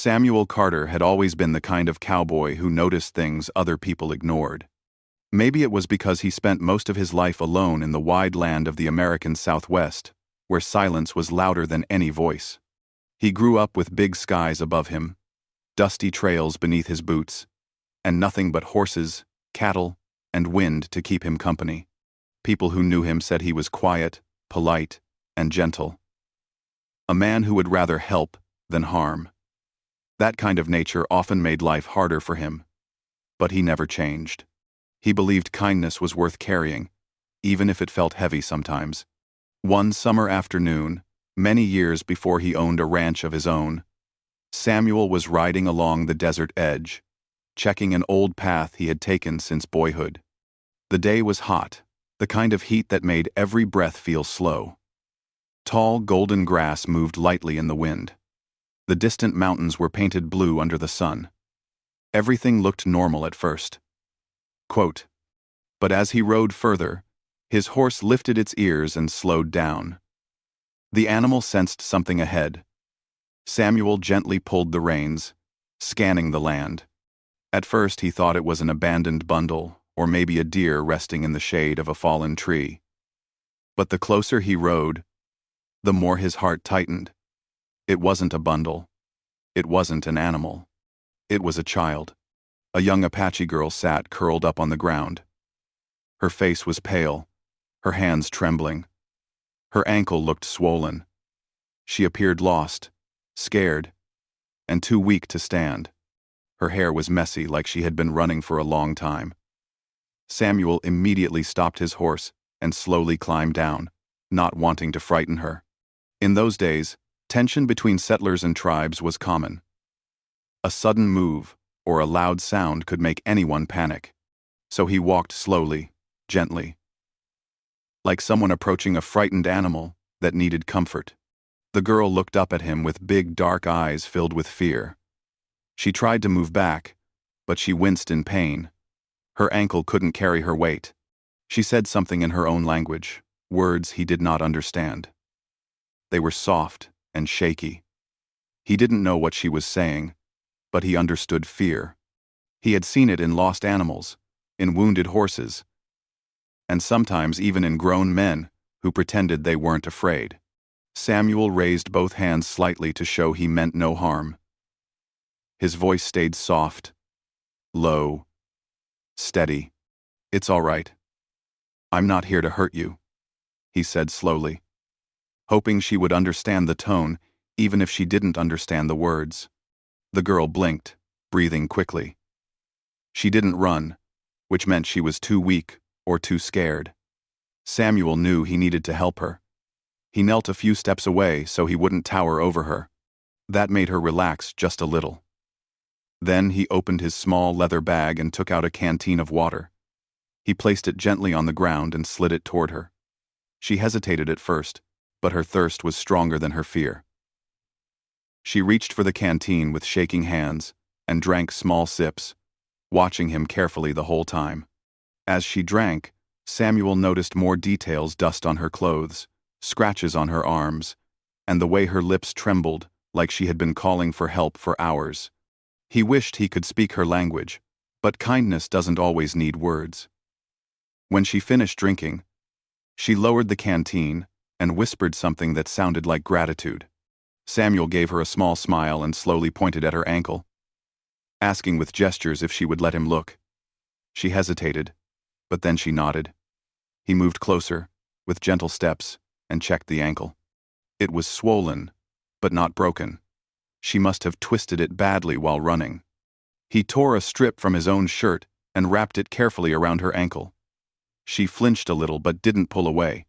Samuel Carter had always been the kind of cowboy who noticed things other people ignored. Maybe it was because he spent most of his life alone in the wide land of the American Southwest, where silence was louder than any voice. He grew up with big skies above him, dusty trails beneath his boots, and nothing but horses, cattle, and wind to keep him company. People who knew him said he was quiet, polite, and gentle. A man who would rather help than harm. That kind of nature often made life harder for him. But he never changed. He believed kindness was worth carrying, even if it felt heavy sometimes. One summer afternoon, many years before he owned a ranch of his own, Samuel was riding along the desert edge, checking an old path he had taken since boyhood. The day was hot, the kind of heat that made every breath feel slow. Tall golden grass moved lightly in the wind. The distant mountains were painted blue under the sun. Everything looked normal at first. Quote, but as he rode further, his horse lifted its ears and slowed down. The animal sensed something ahead. Samuel gently pulled the reins, scanning the land. At first he thought it was an abandoned bundle, or maybe a deer resting in the shade of a fallen tree. But the closer he rode, the more his heart tightened. It wasn't a bundle. It wasn't an animal. It was a child. A young Apache girl sat curled up on the ground. Her face was pale, her hands trembling. Her ankle looked swollen. She appeared lost, scared, and too weak to stand. Her hair was messy like she had been running for a long time. Samuel immediately stopped his horse and slowly climbed down, not wanting to frighten her. In those days, tension between settlers and tribes was common. A sudden move or a loud sound could make anyone panic. So he walked slowly, gently, like someone approaching a frightened animal that needed comfort. The girl looked up at him with big dark eyes filled with fear. She tried to move back, but she winced in pain. Her ankle couldn't carry her weight. She said something in her own language, words he did not understand. They were soft and shaky. He didn't know what she was saying, but he understood fear. He had seen it in lost animals, in wounded horses, and sometimes even in grown men who pretended they weren't afraid. Samuel raised both hands slightly to show he meant no harm. His voice stayed soft, low, steady. It's all right. I'm not here to hurt you, he said slowly, hoping she would understand the tone even if she didn't understand the words. The girl blinked, breathing quickly. She didn't run, which meant she was too weak or too scared. Samuel knew he needed to help her. He knelt a few steps away so he wouldn't tower over her. That made her relax just a little. Then he opened his small leather bag and took out a canteen of water. He placed it gently on the ground and slid it toward her. She hesitated at first, but her thirst was stronger than her fear. She reached for the canteen with shaking hands and drank small sips, watching him carefully the whole time. As she drank, Samuel noticed more details: dust on her clothes, scratches on her arms, and the way her lips trembled like she had been calling for help for hours. He wished he could speak her language, but kindness doesn't always need words. When she finished drinking, she lowered the canteen and whispered something that sounded like gratitude. Samuel gave her a small smile and slowly pointed at her ankle, asking with gestures if she would let him look. She hesitated, but then she nodded. He moved closer, with gentle steps, and checked the ankle. It was swollen, but not broken. She must have twisted it badly while running. He tore a strip from his own shirt and wrapped it carefully around her ankle. She flinched a little but didn't pull away.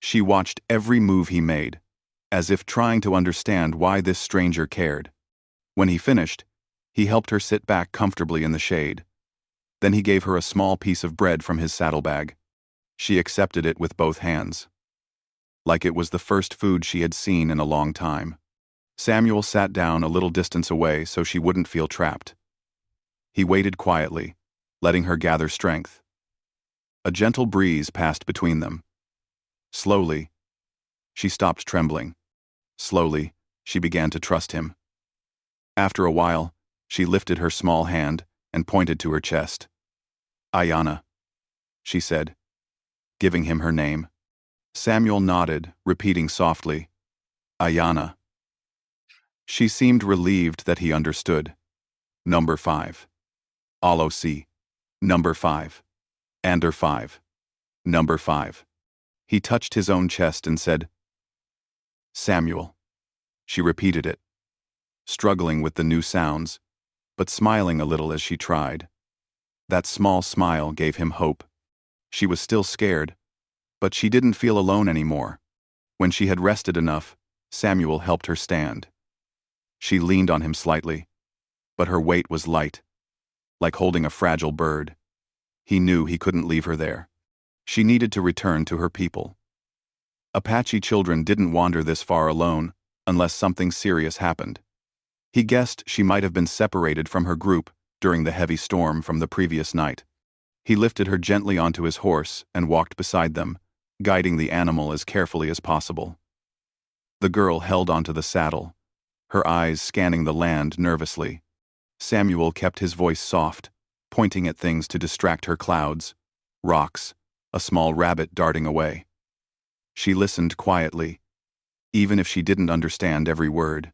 She watched every move he made, as if trying to understand why this stranger cared. When he finished, he helped her sit back comfortably in the shade. Then he gave her a small piece of bread from his saddlebag. She accepted it with both hands, like it was the first food she had seen in a long time. Samuel sat down a little distance away so she wouldn't feel trapped. He waited quietly, letting her gather strength. A gentle breeze passed between them. Slowly, she stopped trembling. Slowly, she began to trust him. After a while, she lifted her small hand and pointed to her chest. "Ayanna," she said, giving him her name. Samuel nodded, repeating softly, "Ayanna." She seemed relieved that he understood. "Number 5. Allo C. Number 5. Ander 5. Number 5. He touched his own chest and said, "Samuel." She repeated it, struggling with the new sounds, but smiling a little as she tried. That small smile gave him hope. She was still scared, but she didn't feel alone anymore. When she had rested enough, Samuel helped her stand. She leaned on him slightly, but her weight was light, like holding a fragile bird. He knew he couldn't leave her there. She needed to return to her people. Apache children didn't wander this far alone unless something serious happened. He guessed she might have been separated from her group during the heavy storm from the previous night. He lifted her gently onto his horse and walked beside them, guiding the animal as carefully as possible. The girl held onto the saddle, her eyes scanning the land nervously. Samuel kept his voice soft, pointing at things to distract her: clouds, rocks, a small rabbit darting away. She listened quietly, even if she didn't understand every word.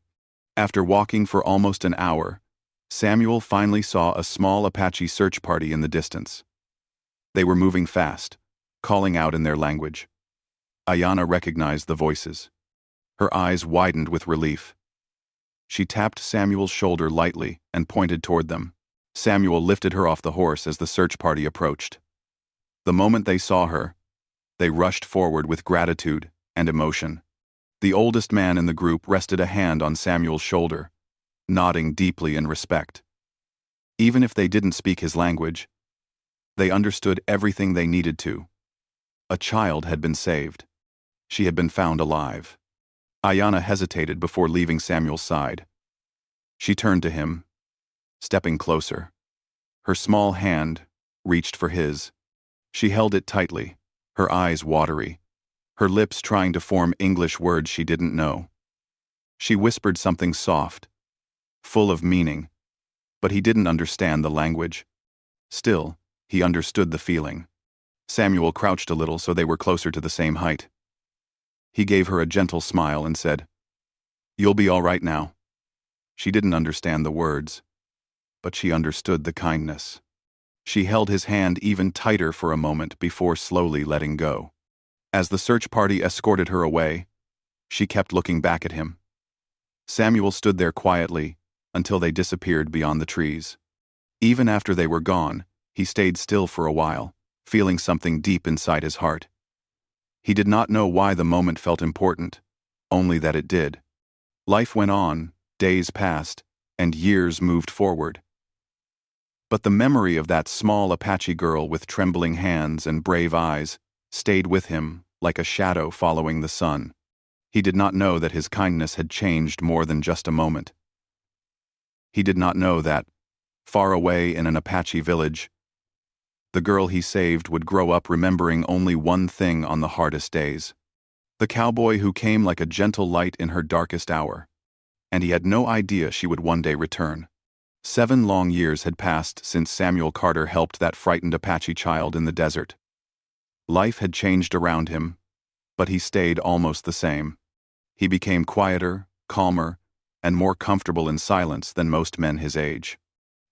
After walking for almost an hour, Samuel finally saw a small Apache search party in the distance. They were moving fast, calling out in their language. Ayanna recognized the voices. Her eyes widened with relief. She tapped Samuel's shoulder lightly and pointed toward them. Samuel lifted her off the horse as the search party approached. The moment they saw her, they rushed forward with gratitude and emotion. The oldest man in the group rested a hand on Samuel's shoulder, nodding deeply in respect. Even if they didn't speak his language, they understood everything they needed to. A child had been saved. She had been found alive. Ayanna hesitated before leaving Samuel's side. She turned to him, stepping closer. Her small hand reached for his. She held it tightly, her eyes watery, her lips trying to form English words she didn't know. She whispered something soft, full of meaning, but he didn't understand the language. Still, he understood the feeling. Samuel crouched a little so they were closer to the same height. He gave her a gentle smile and said, "You'll be all right now." She didn't understand the words, but she understood the kindness. She held his hand even tighter for a moment before slowly letting go. As the search party escorted her away, she kept looking back at him. Samuel stood there quietly until they disappeared beyond the trees. Even after they were gone, he stayed still for a while, feeling something deep inside his heart. He did not know why the moment felt important, only that it did. Life went on, days passed, and years moved forward. But the memory of that small Apache girl with trembling hands and brave eyes stayed with him like a shadow following the sun. He did not know that his kindness had changed more than just a moment. He did not know that, far away in an Apache village, the girl he saved would grow up remembering only one thing on the hardest days: the cowboy who came like a gentle light in her darkest hour. And he had no idea she would one day return. 7 long years had passed since Samuel Carter helped that frightened Apache child in the desert. Life had changed around him, but he stayed almost the same. He became quieter, calmer, and more comfortable in silence than most men his age.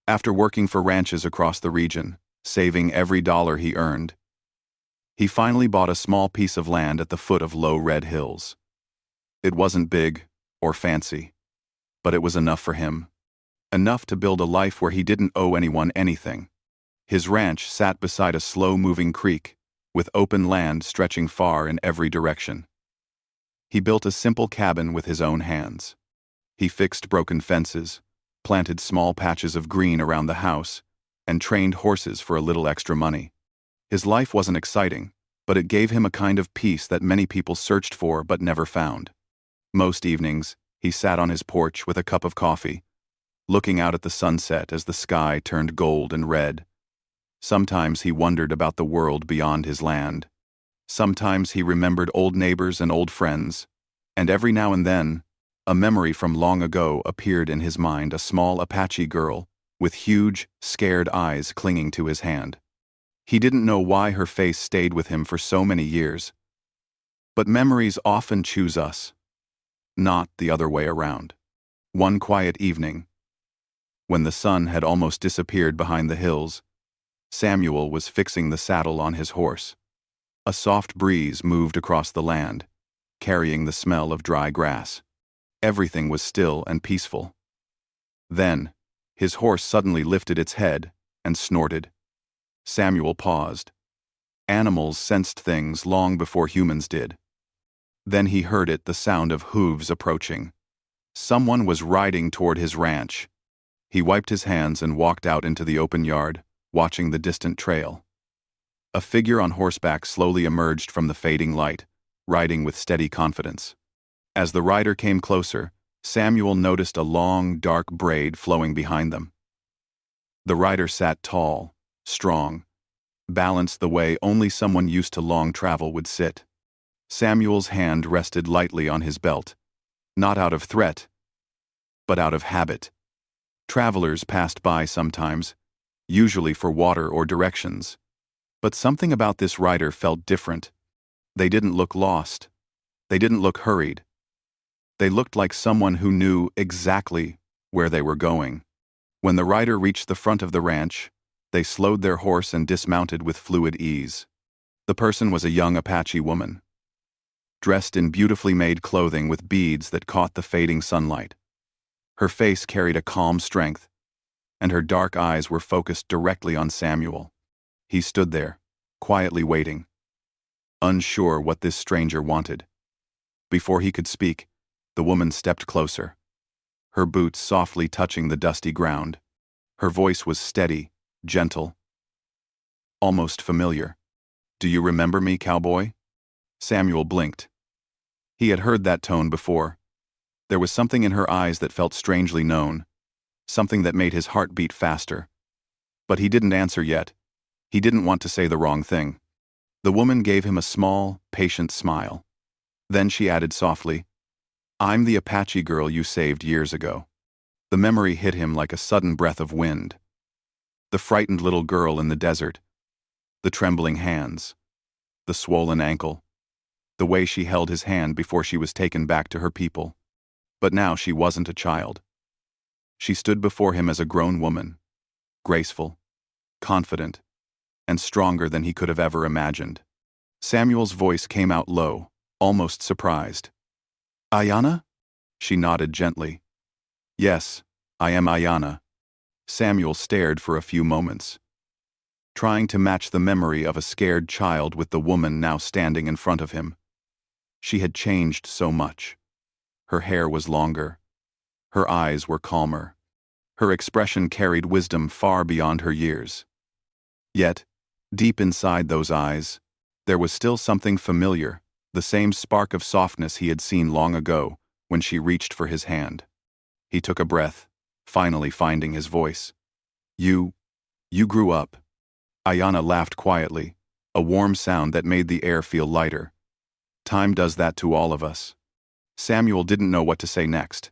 After working for ranches across the region, saving every dollar he earned, he finally bought a small piece of land at the foot of low red hills. It wasn't big or fancy, but it was enough for him. Enough to build a life where he didn't owe anyone anything. His ranch sat beside a slow-moving creek, with open land stretching far in every direction. He built a simple cabin with his own hands. He fixed broken fences, planted small patches of green around the house, and trained horses for a little extra money. His life wasn't exciting, but it gave him a kind of peace that many people searched for but never found. Most evenings, he sat on his porch with a cup of coffee, looking out at the sunset as the sky turned gold and red. Sometimes he wondered about the world beyond his land. Sometimes he remembered old neighbors and old friends, and every now and then, A memory from long ago appeared in his mind, a small Apache girl, with huge, scared eyes clinging to his hand. He didn't know why her face stayed with him for so many years. But memories often choose us, not the other way around. One quiet evening, when the sun had almost disappeared behind the hills, Samuel was fixing the saddle on his horse. A soft breeze moved across the land, carrying the smell of dry grass. Everything was still and peaceful. Then, his horse suddenly lifted its head and snorted. Samuel paused. Animals sensed things long before humans did. Then he heard it, the sound of hooves approaching. Someone was riding toward his ranch. He wiped his hands and walked out into the open yard, watching the distant trail. A figure on horseback slowly emerged from the fading light, riding with steady confidence. As the rider came closer, Samuel noticed a long, dark braid flowing behind them. The rider sat tall, strong, balanced the way only someone used to long travel would sit. Samuel's hand rested lightly on his belt, not out of threat, but out of habit. Travelers passed by sometimes, usually for water or directions. But something about this rider felt different. They didn't look lost. They didn't look hurried. They looked like someone who knew exactly where they were going. When the rider reached the front of the ranch, they slowed their horse and dismounted with fluid ease. The person was a young Apache woman, dressed in beautifully made clothing with beads that caught the fading sunlight. Her face carried a calm strength, and her dark eyes were focused directly on Samuel. He stood there, quietly waiting, unsure what this stranger wanted. Before he could speak, the woman stepped closer, her boots softly touching the dusty ground. Her voice was steady, gentle, almost familiar. "Do you remember me, cowboy?" Samuel blinked. He had heard that tone before. There was something in her eyes that felt strangely known, something that made his heart beat faster. But he didn't answer yet. He didn't want to say the wrong thing. The woman gave him a small, patient smile. Then she added softly, "I'm the Apache girl you saved years ago." The memory hit him like a sudden breath of wind. The frightened little girl in the desert, the trembling hands, the swollen ankle, the way she held his hand before she was taken back to her people. But now she wasn't a child. She stood before him as a grown woman, graceful, confident, and stronger than he could have ever imagined. Samuel's voice came out low, almost surprised. "Ayanna?" She nodded gently. "Yes, I am Ayanna." Samuel stared for a few moments, trying to match the memory of a scared child with the woman now standing in front of him. She had changed so much. Her hair was longer. Her eyes were calmer. Her expression carried wisdom far beyond her years. Yet, deep inside those eyes, there was still something familiar, the same spark of softness he had seen long ago when she reached for his hand. He took a breath, finally finding his voice. You grew up." Ayanna laughed quietly, a warm sound that made the air feel lighter. "Time does that to all of us." Samuel didn't know what to say next.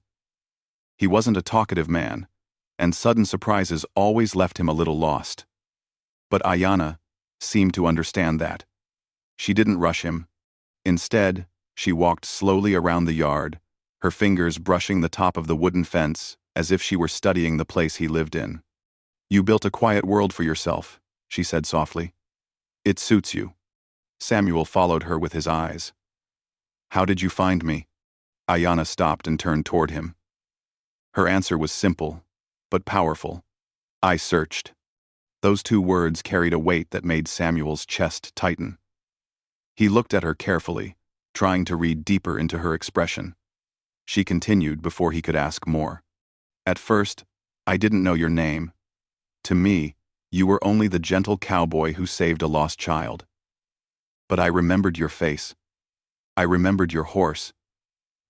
He wasn't a talkative man, and sudden surprises always left him a little lost. But Ayanna seemed to understand that. She didn't rush him. Instead, she walked slowly around the yard, her fingers brushing the top of the wooden fence as if she were studying the place he lived in. "You built a quiet world for yourself," she said softly. "It suits you." Samuel followed her with his eyes. "How did you find me?" Ayanna stopped and turned toward him. Her answer was simple, but powerful. "I searched." Those two words carried a weight that made Samuel's chest tighten. He looked at her carefully, trying to read deeper into her expression. She continued before he could ask more. "At first, I didn't know your name. To me, you were only the gentle cowboy who saved a lost child. But I remembered your face. I remembered your horse.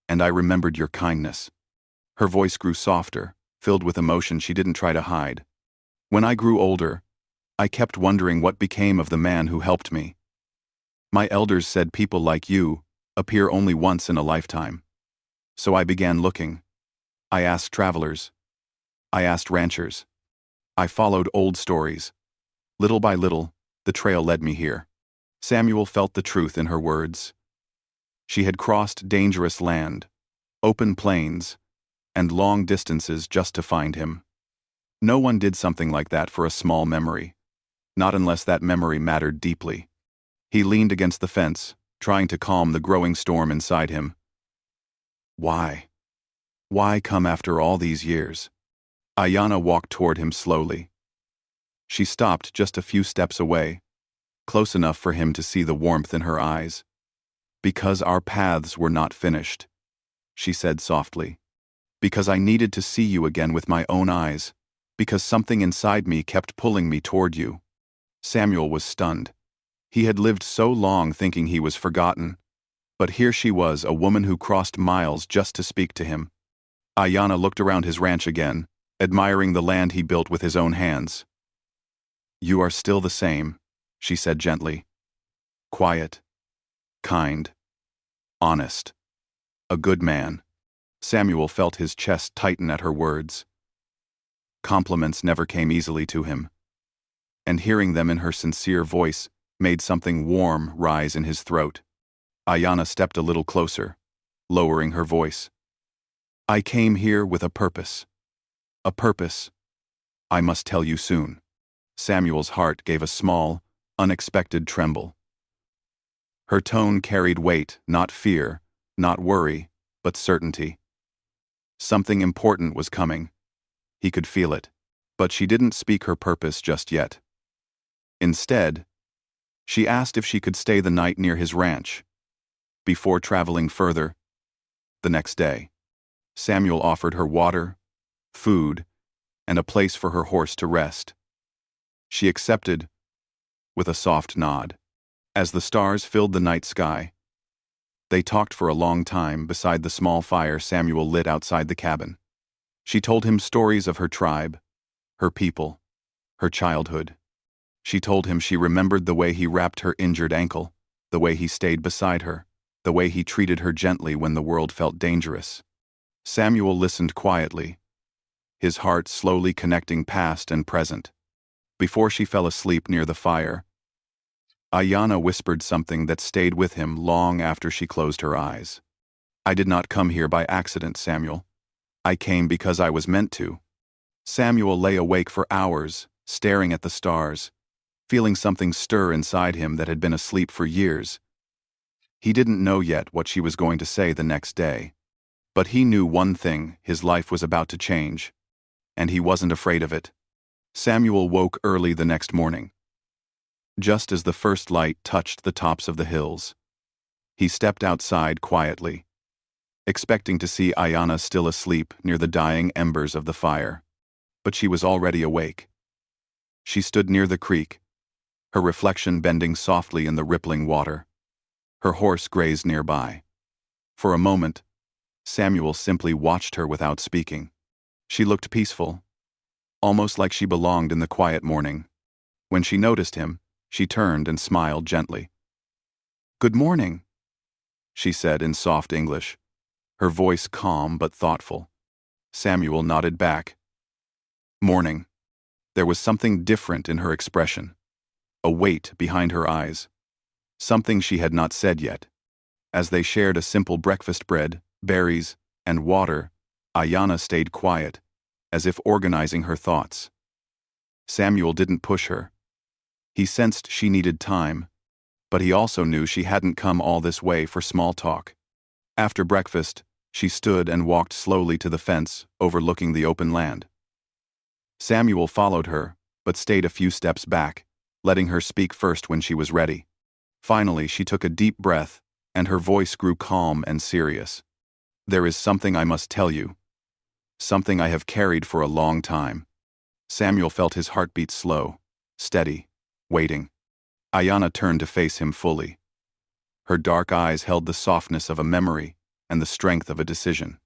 And I remembered your kindness." Her voice grew softer, filled with emotion she didn't try to hide. "When I grew older, I kept wondering what became of the man who helped me. My elders said people like you appear only once in a lifetime. So I began looking. I asked travelers. I asked ranchers. I followed old stories. Little by little, the trail led me here. Samuel felt the truth in her words. She had crossed dangerous land, open plains, and long distances just to find him. No one did something like that for a small memory, not unless that memory mattered deeply. He leaned against the fence, trying to calm the growing storm inside him. Why? Why come after all these years? Ayanna walked toward him slowly. She stopped just a few steps away, close enough for him to see the warmth in her eyes. Because our paths were not finished, she said softly. Because I needed to see you again with my own eyes. Because something inside me kept pulling me toward you. Samuel was stunned. He had lived so long thinking he was forgotten. But here she was, a woman who crossed miles just to speak to him. Ayanna looked around his ranch again, admiring the land he built with his own hands. You are still the same, she said gently. Quiet, kind, honest. A good man. Samuel felt his chest tighten at her words. Compliments never came easily to him, and hearing them in her sincere voice made something warm rise in his throat. Ayanna stepped a little closer, lowering her voice. I came here with a purpose. A purpose. I must tell you soon. Samuel's heart gave a small, unexpected tremble. Her tone carried weight, not fear, not worry, but certainty. Something important was coming. He could feel it, but she didn't speak her purpose just yet. Instead, she asked if she could stay the night near his ranch. Before traveling further, the next day, Samuel offered her water, food, and a place for her horse to rest. She accepted, with a soft nod. As the stars filled the night sky, they talked for a long time beside the small fire Samuel lit outside the cabin. She told him stories of her tribe, her people, her childhood. She told him she remembered the way he wrapped her injured ankle, the way he stayed beside her, the way he treated her gently when the world felt dangerous. Samuel listened quietly, his heart slowly connecting past and present. Before she fell asleep near the fire, Ayanna whispered something that stayed with him long after she closed her eyes. I did not come here by accident, Samuel. I came because I was meant to. Samuel lay awake for hours, staring at the stars, feeling something stir inside him that had been asleep for years. He didn't know yet what she was going to say the next day. But he knew one thing: his life was about to change. And he wasn't afraid of it. Samuel woke early the next morning. Just as the first light touched the tops of the hills, he stepped outside quietly, expecting to see Ayanna still asleep near the dying embers of the fire. But she was already awake. She stood near the creek, her reflection bending softly in the rippling water. Her horse grazed nearby. For a moment, Samuel simply watched her without speaking. She looked peaceful, almost like she belonged in the quiet morning. When she noticed him, she turned and smiled gently. Good morning, she said in soft English, her voice calm but thoughtful. Samuel nodded back. Morning. There was something different in her expression, a weight behind her eyes, something she had not said yet. As they shared a simple breakfast: bread, berries, and water, Ayanna stayed quiet, as if organizing her thoughts. Samuel didn't push her. He sensed she needed time, but he also knew she hadn't come all this way for small talk. After breakfast, she stood and walked slowly to the fence overlooking the open land. Samuel followed her, but stayed a few steps back, letting her speak first when she was ready. Finally, she took a deep breath, and her voice grew calm and serious. There is something I must tell you. Something I have carried for a long time. Samuel felt his heartbeat slow, steady, waiting. Ayanna turned to face him fully. Her dark eyes held the softness of a memory and the strength of a decision.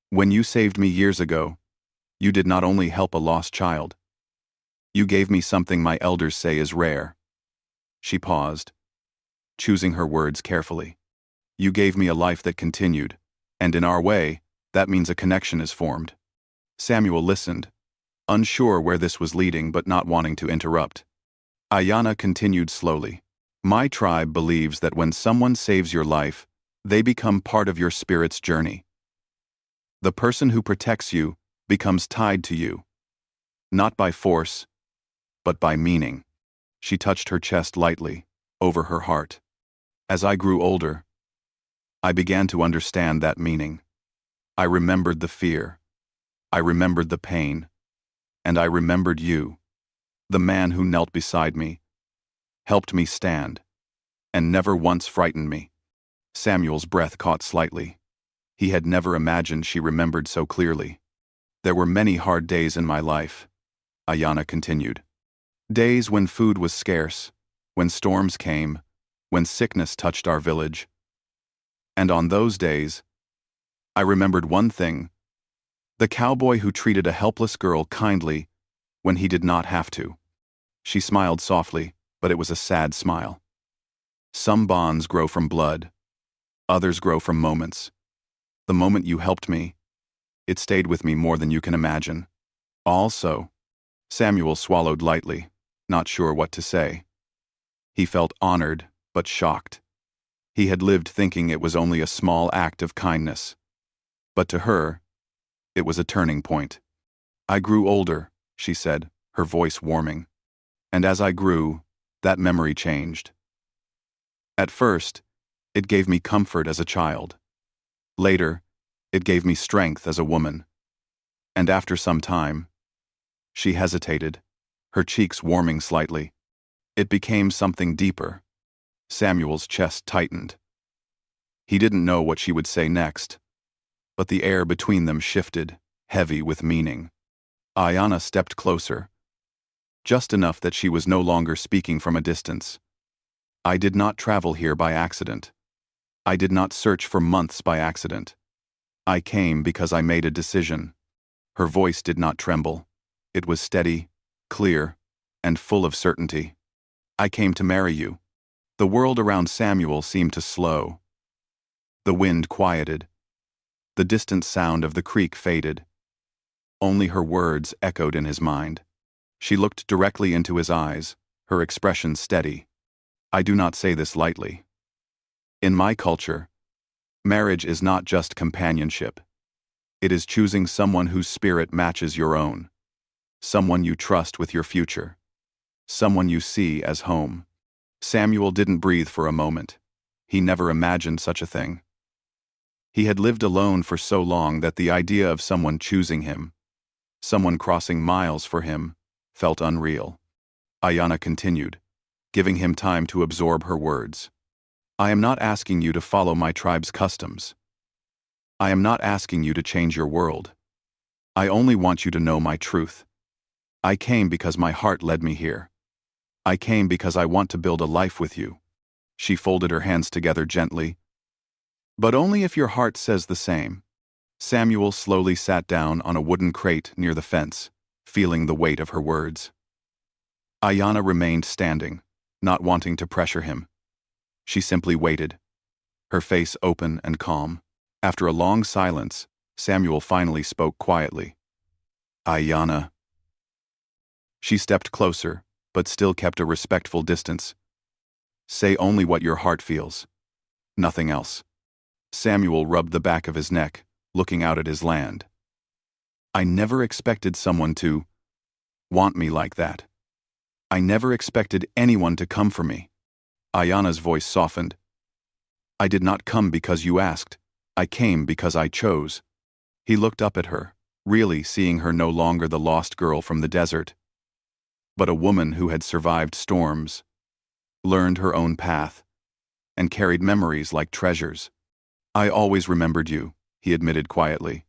When you saved me years ago, you did not only help a lost child. You gave me something my elders say is rare. She paused, choosing her words carefully. You gave me a life that continued, And in our way, that means a connection is formed. Samuel listened, unsure where this was leading but not wanting to interrupt. Ayana continued slowly. My tribe believes that when someone saves your life, they become part of your spirit's journey. The person who protects you becomes tied to you, not by force, but by meaning. She touched her chest lightly, over her heart. As I grew older, I began to understand that meaning. I remembered the fear. I remembered the pain. And I remembered you, the man who knelt beside me, helped me stand, and never once frightened me. Samuel's breath caught slightly. He had never imagined she remembered so clearly. There were many hard days in my life, Ayana continued. Days when food was scarce, when storms came, when sickness touched our village. And on those days, I remembered one thing: the cowboy who treated a helpless girl kindly when he did not have to. She smiled softly, but it was a sad smile. Some bonds grow from blood, others grow from moments. The moment you helped me, it stayed with me more than you can imagine. Also, Samuel swallowed lightly, not sure what to say. He felt honored, but shocked. He had lived thinking it was only a small act of kindness. But to her, it was a turning point. I grew older, she said, her voice warming. And as I grew, that memory changed. At first, it gave me comfort as a child. Later, it gave me strength as a woman. And after some time, she hesitated, her cheeks warming slightly. It became something deeper. Samuel's chest tightened. He didn't know what she would say next, but the air between them shifted, heavy with meaning. Ayana stepped closer, just enough that she was no longer speaking from a distance. I did not travel here by accident. I did not search for months by accident. I came because I made a decision. Her voice did not tremble. It was steady, clear, and full of certainty. I came to marry you. The world around Samuel seemed to slow. The wind quieted. The distant sound of the creek faded. Only her words echoed in his mind. She looked directly into his eyes, her expression steady. I do not say this lightly. In my culture, marriage is not just companionship. It is choosing someone whose spirit matches your own. Someone you trust with your future. Someone you see as home. Samuel didn't breathe for a moment. He never imagined such a thing. He had lived alone for so long that the idea of someone choosing him, someone crossing miles for him, felt unreal. Ayana continued, giving him time to absorb her words. I am not asking you to follow my tribe's customs. I am not asking you to change your world. I only want you to know my truth. I came because my heart led me here. I came because I want to build a life with you. She folded her hands together gently. But only if your heart says the same. Samuel slowly sat down on a wooden crate near the fence, feeling the weight of her words. Ayana remained standing, not wanting to pressure him. She simply waited, her face open and calm. After a long silence, Samuel finally spoke quietly. Ayana. She stepped closer, but still kept a respectful distance. Say only what your heart feels. Nothing else. Samuel rubbed the back of his neck, looking out at his land. I never expected someone to want me like that. I never expected anyone to come for me. Ayana's voice softened. I did not come because you asked. I came because I chose. He looked up at her, really seeing her no longer the lost girl from the desert, but a woman who had survived storms, learned her own path, and carried memories like treasures. I always remembered you, he admitted quietly.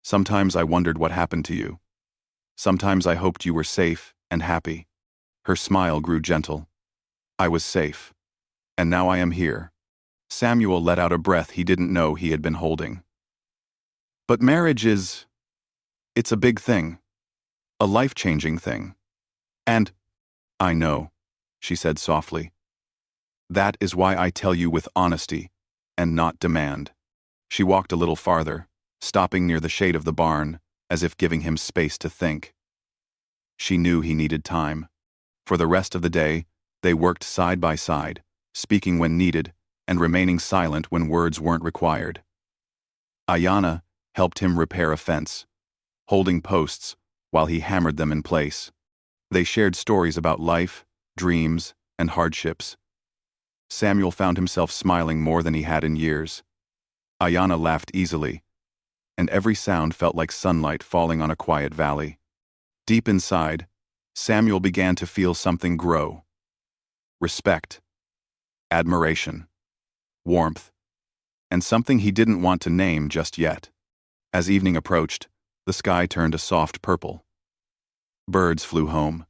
Sometimes I wondered what happened to you. Sometimes I hoped you were safe and happy. Her smile grew gentle. I was safe. And now I am here. Samuel let out a breath he didn't know he had been holding. But marriage it's a big thing. A life-changing thing. And, I know, she said softly. That is why I tell you with honesty and not demand. She walked a little farther, stopping near the shade of the barn, as if giving him space to think. She knew he needed time. For the rest of the day, they worked side by side, speaking when needed and remaining silent when words weren't required. Ayanna helped him repair a fence, holding posts while he hammered them in place. They shared stories about life, dreams, and hardships. Samuel found himself smiling more than he had in years. Ayanna laughed easily, and every sound felt like sunlight falling on a quiet valley. Deep inside, Samuel began to feel something grow. Respect, admiration, warmth, and something he didn't want to name just yet. As evening approached, the sky turned a soft purple. Birds flew home.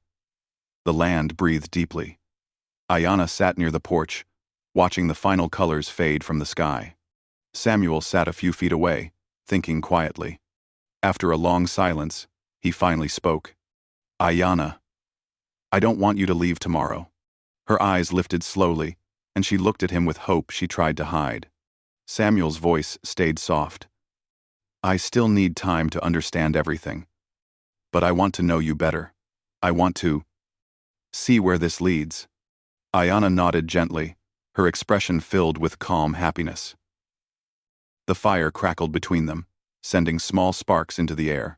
The land breathed deeply. Ayanna sat near the porch, watching the final colors fade from the sky. Samuel sat a few feet away, thinking quietly. After a long silence, he finally spoke. "Ayanna, I don't want you to leave tomorrow." Her eyes lifted slowly, and she looked at him with hope she tried to hide. Samuel's voice stayed soft. "I still need time to understand everything. But I want to know you better. I want to see where this leads." Ayanna nodded gently, her expression filled with calm happiness. The fire crackled between them, sending small sparks into the air.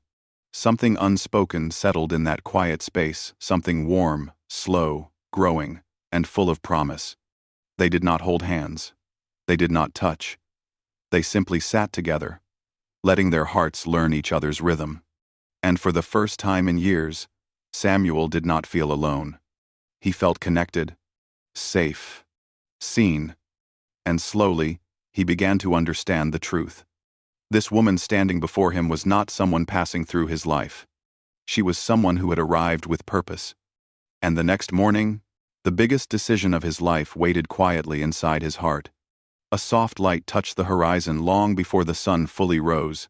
Something unspoken settled in that quiet space, something warm, slow, growing, and full of promise. They did not hold hands. They did not touch. They simply sat together, letting their hearts learn each other's rhythm. And for the first time in years, Samuel did not feel alone. He felt connected, safe, seen, and slowly, he began to understand the truth. This woman standing before him was not someone passing through his life. She was someone who had arrived with purpose. And the next morning, the biggest decision of his life waited quietly inside his heart. A soft light touched the horizon long before the sun fully rose,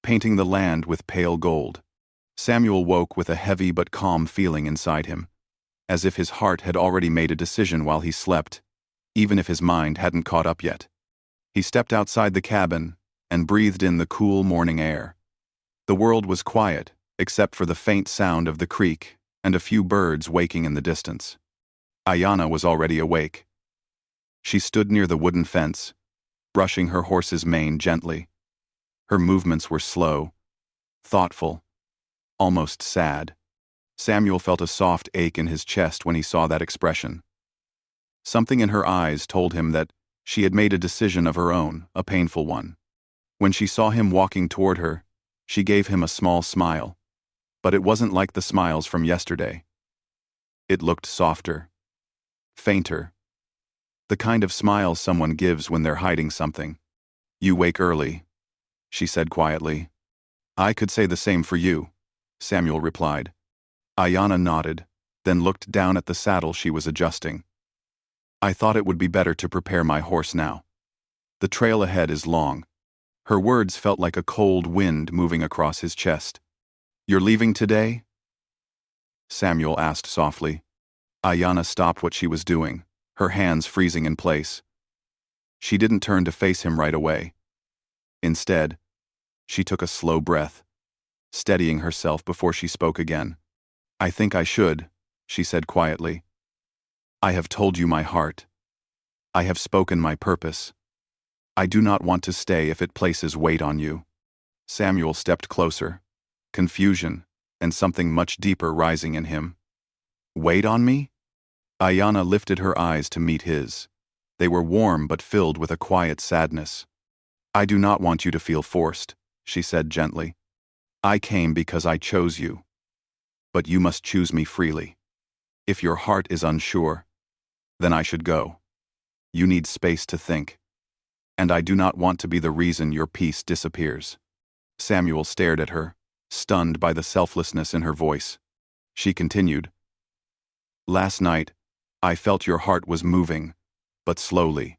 painting the land with pale gold. Samuel woke with a heavy but calm feeling inside him, as if his heart had already made a decision while he slept, even if his mind hadn't caught up yet. He stepped outside the cabin and breathed in the cool morning air. The world was quiet, except for the faint sound of the creek and a few birds waking in the distance. Ayanna was already awake. She stood near the wooden fence, brushing her horse's mane gently. Her movements were slow, thoughtful, almost sad. Samuel felt a soft ache in his chest when he saw that expression. Something in her eyes told him that she had made a decision of her own, a painful one. When she saw him walking toward her, she gave him a small smile. But it wasn't like the smiles from yesterday. It looked softer, fainter. The kind of smile someone gives when they're hiding something. "You wake early," she said quietly. "I could say the same for you," Samuel replied. Ayanna nodded, then looked down at the saddle she was adjusting. "I thought it would be better to prepare my horse now. The trail ahead is long." Her words felt like a cold wind moving across his chest. "You're leaving today?" Samuel asked softly. Ayanna stopped what she was doing, her hands freezing in place. She didn't turn to face him right away. Instead, she took a slow breath, steadying herself before she spoke again. "I think I should," she said quietly. "I have told you my heart. I have spoken my purpose. I do not want to stay if it places weight on you." Samuel stepped closer, confusion and something much deeper rising in him. "Weight on me?" Ayanna lifted her eyes to meet his. They were warm but filled with a quiet sadness. "I do not want you to feel forced," she said gently. "I came because I chose you. But you must choose me freely. If your heart is unsure, then I should go. You need space to think. And I do not want to be the reason your peace disappears." Samuel stared at her, stunned by the selflessness in her voice. She continued, "Last night, I felt your heart was moving, but slowly.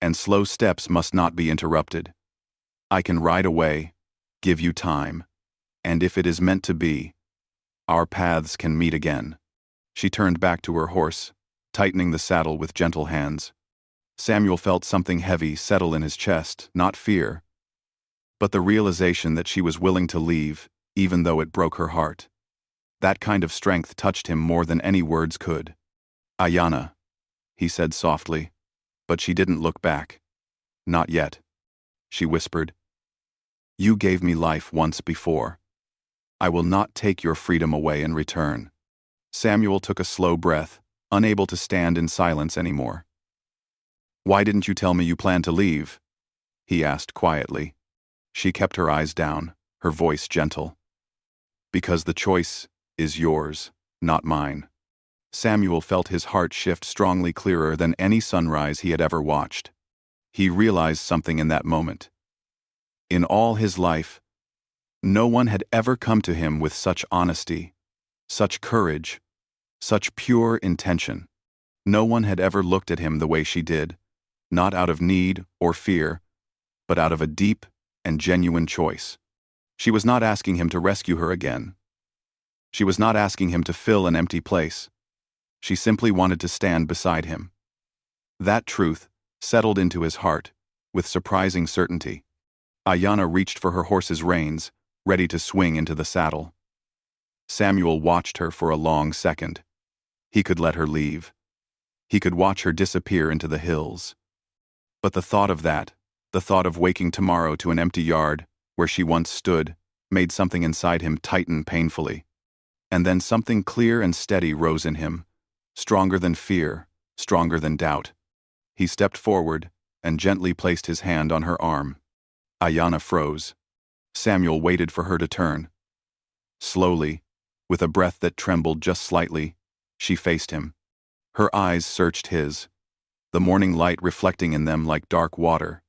And slow steps must not be interrupted. I can ride away, give you time, and if it is meant to be, our paths can meet again." She turned back to her horse, tightening the saddle with gentle hands. Samuel felt something heavy settle in his chest, not fear, but the realization that she was willing to leave, even though it broke her heart. That kind of strength touched him more than any words could. "Ayanna," he said softly, but she didn't look back. "Not yet," she whispered. "You gave me life once before. I will not take your freedom away in return." Samuel took a slow breath, unable to stand in silence anymore. "Why didn't you tell me you planned to leave?" he asked quietly. She kept her eyes down, her voice gentle. "Because the choice is yours, not mine." Samuel felt his heart shift strongly clearer than any sunrise he had ever watched. He realized something in that moment. In all his life, no one had ever come to him with such honesty, such courage, such pure intention. No one had ever looked at him the way she did, not out of need or fear, but out of a deep and genuine choice. She was not asking him to rescue her again. She was not asking him to fill an empty place. She simply wanted to stand beside him. That truth settled into his heart with surprising certainty. Ayanna reached for her horse's reins, ready to swing into the saddle. Samuel watched her for a long second. He could let her leave. He could watch her disappear into the hills. But the thought of waking tomorrow to an empty yard, where she once stood, made something inside him tighten painfully. And then something clear and steady rose in him, stronger than fear, stronger than doubt. He stepped forward and gently placed his hand on her arm. Ayanna froze. Samuel waited for her to turn. Slowly, with a breath that trembled just slightly, she faced him. Her eyes searched his, the morning light reflecting in them like dark water.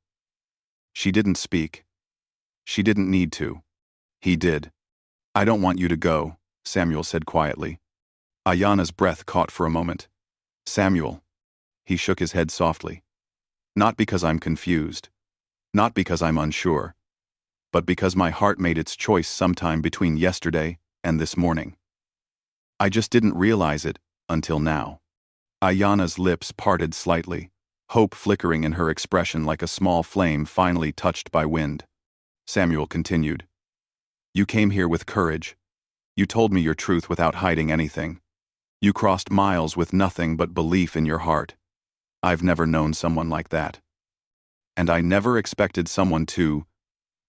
She didn't speak. She didn't need to. He did. "I don't want you to go," Samuel said quietly. Ayanna's breath caught for a moment. "Samuel." He shook his head softly. "Not because I'm confused. Not because I'm unsure. But because my heart made its choice sometime between yesterday and this morning. I just didn't realize it until now." Ayanna's lips parted slightly, hope flickering in her expression like a small flame finally touched by wind. Samuel continued. "You came here with courage. You told me your truth without hiding anything. You crossed miles with nothing but belief in your heart. I've never known someone like that. And I never expected someone to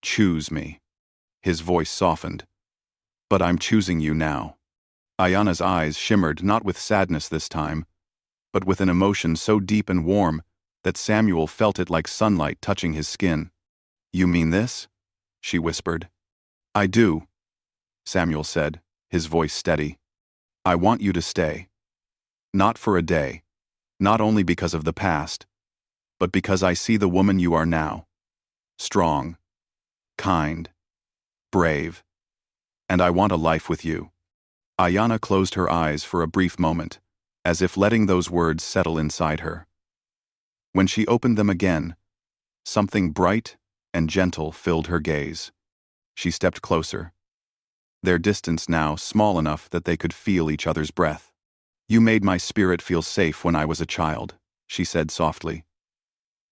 choose me." His voice softened. "But I'm choosing you now." Ayanna's eyes shimmered not with sadness this time, but with an emotion so deep and warm that Samuel felt it like sunlight touching his skin. "You mean this?" she whispered. "I do," Samuel said, his voice steady. "I want you to stay. Not for a day, not only because of the past, but because I see the woman you are now. Strong, kind, brave, and I want a life with you." Ayanna closed her eyes for a brief moment, as if letting those words settle inside her. When she opened them again, something bright and gentle filled her gaze. She stepped closer, their distance now small enough that they could feel each other's breath. "You made my spirit feel safe when I was a child," she said softly.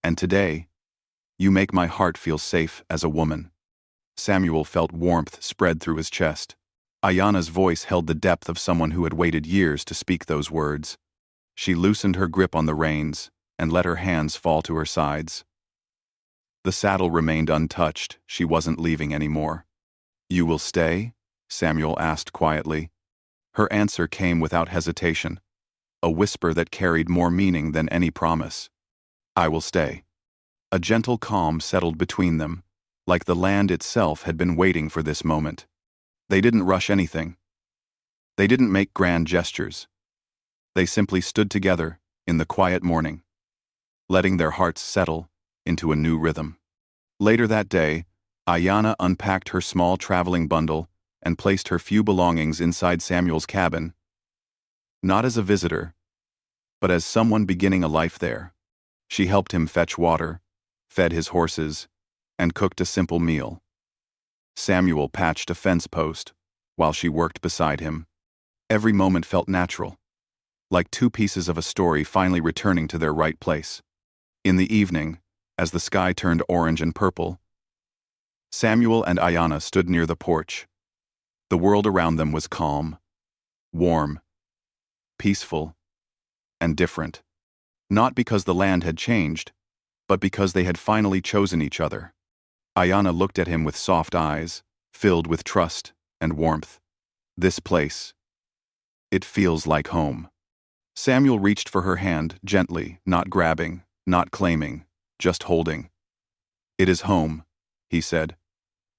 "And today, you make my heart feel safe as a woman." Samuel felt warmth spread through his chest. Ayanna's voice held the depth of someone who had waited years to speak those words. She loosened her grip on the reins and let her hands fall to her sides. The saddle remained untouched. She wasn't leaving anymore. "You will stay?" Samuel asked quietly. Her answer came without hesitation, a whisper that carried more meaning than any promise. "I will stay." A gentle calm settled between them, like the land itself had been waiting for this moment. They didn't rush anything. They didn't make grand gestures. They simply stood together in the quiet morning, letting their hearts settle into a new rhythm. Later that day, Ayanna unpacked her small traveling bundle and placed her few belongings inside Samuel's cabin, not as a visitor, but as someone beginning a life there. She helped him fetch water, fed his horses, and cooked a simple meal. Samuel patched a fence post while she worked beside him. Every moment felt natural, like two pieces of a story finally returning to their right place. In the evening, as the sky turned orange and purple, Samuel and Ayanna stood near the porch. The world around them was calm, warm, peaceful, and different. Not because the land had changed, but because they had finally chosen each other. Ayanna looked at him with soft eyes, filled with trust and warmth. This place. It feels like home. Samuel reached for her hand, gently, not grabbing, not claiming, just holding. It is home, he said.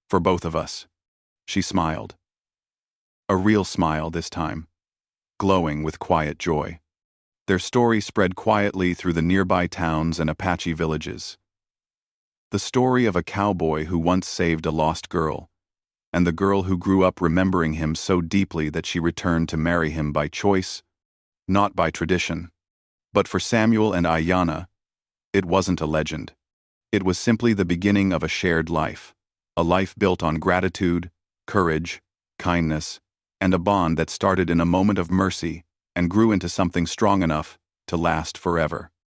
For both of us. She smiled. A real smile this time, glowing with quiet joy. Their story spread quietly through the nearby towns and Apache villages. The story of a cowboy who once saved a lost girl, and the girl who grew up remembering him so deeply that she returned to marry him by choice, not by tradition. But for Samuel and Ayanna, it wasn't a legend. It was simply the beginning of a shared life, a life built on gratitude, courage, kindness, and a bond that started in a moment of mercy and grew into something strong enough to last forever.